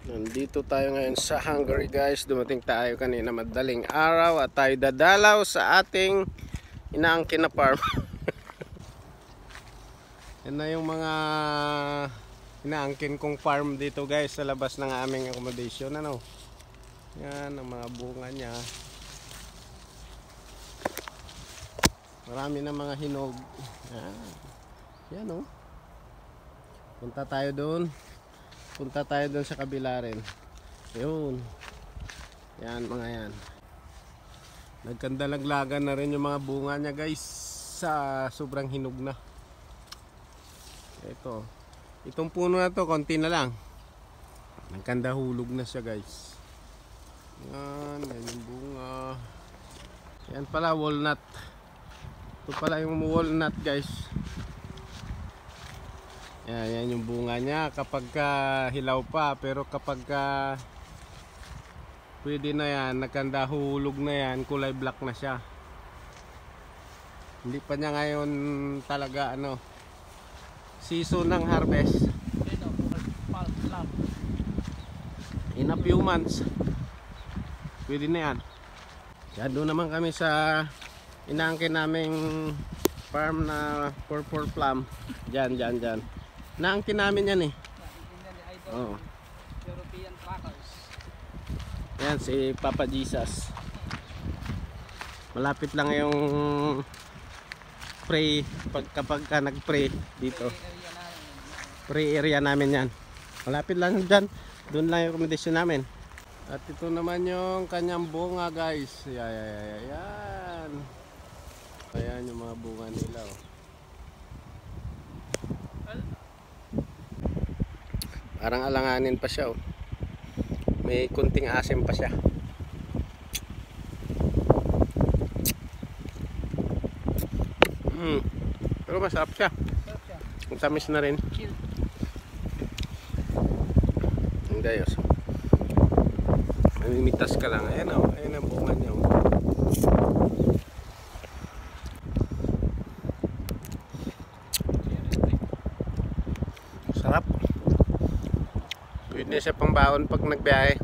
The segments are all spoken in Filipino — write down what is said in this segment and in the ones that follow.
Nandito tayo ngayon sa Hungary guys. Dumating tayo kanina madaling araw at tayo dadalaw sa ating inaangkin na farm. Yan na yung mga inaangkin kong farm dito guys sa labas ng aming accommodation. Ano? Yan ang mga bunga niya. Marami na mga hinog. Yan oh. Punta tayo doon sa kabila rin. Ayun. Yan mga yan. Nagkandalaglagan na rin yung mga bunga niya guys sa sobrang hinog na. Ito. Itong puno na to konti na lang. Nagkandahulog na siya guys. Yan yung bunga. Yan pala walnut. Ito pala yung walnut guys. Yan yung bunga niya kapag hilaw pa, pero kapag pwede na yan, nagkandahulog na yan, kulay black na siya. Hindi pa niya ngayon talaga season ng harvest. In a few months pwede na yan. Yan, doon naman kami sa inaangkin naming farm na purple plum. Diyan. Naangkin namin yan eh. Oh. European crackers. Yan si Papa Jesus. Malapit lang yung pray kapag nag-pray dito. Pray area namin yan. Malapit lang dyan. Doon lang yung accommodation namin. At ito naman yung kanyang bunga guys. Yan. Ayan yung mga bunga nila oh. Parang alanganin pa siya oh. May kunting asim pa siya. Pero masarap siya. Ang tamis na rin. Hindi ayos. Mamimitas ka lang. Ayan oh. Ayan ang bunga niya oh. Sarap. Pwede siya pang baon pag nagbiyahe.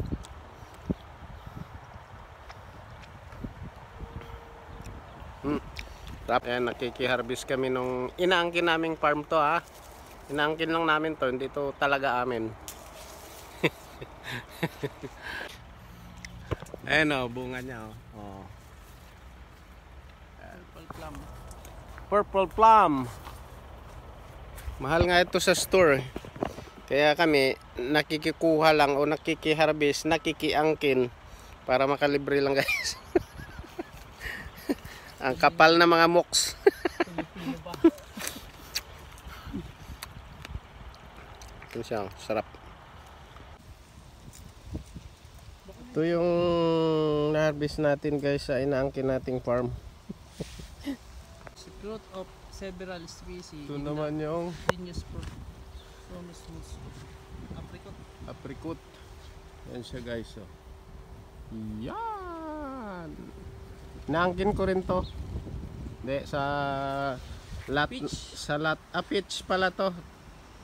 Sarap. Ayan, nakiki-harvest kami nung inaangkin naming farm to ha. Inaangkin lang namin to, hindi to talaga amin. Ayan o, bunga niya o. Purple plum. Purple plum. Mahal nga ito sa store. Kaya kami nakikikuha lang o nakikiharvest, nakikiangkin para makalibre lang guys. Ang kapal na mga moks. Ito siya, sarap. Ito yung na-harvest natin guys sa inaangkin nating farm. Fruit of several species. Ito naman yung Genius fruit. apricot. Yan siya guys oh. Yan. Naangkin ko rin to. Hindi sa lot Peach. sa lot peach pala to.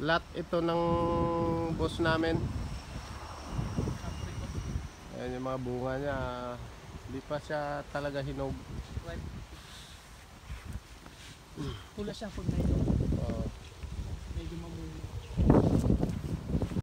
Lot ito ng boss namin. Ayan yung mga bunga niya. Hindi pa siya talaga hinog. Pula siya pag na ito. Oh. Medyo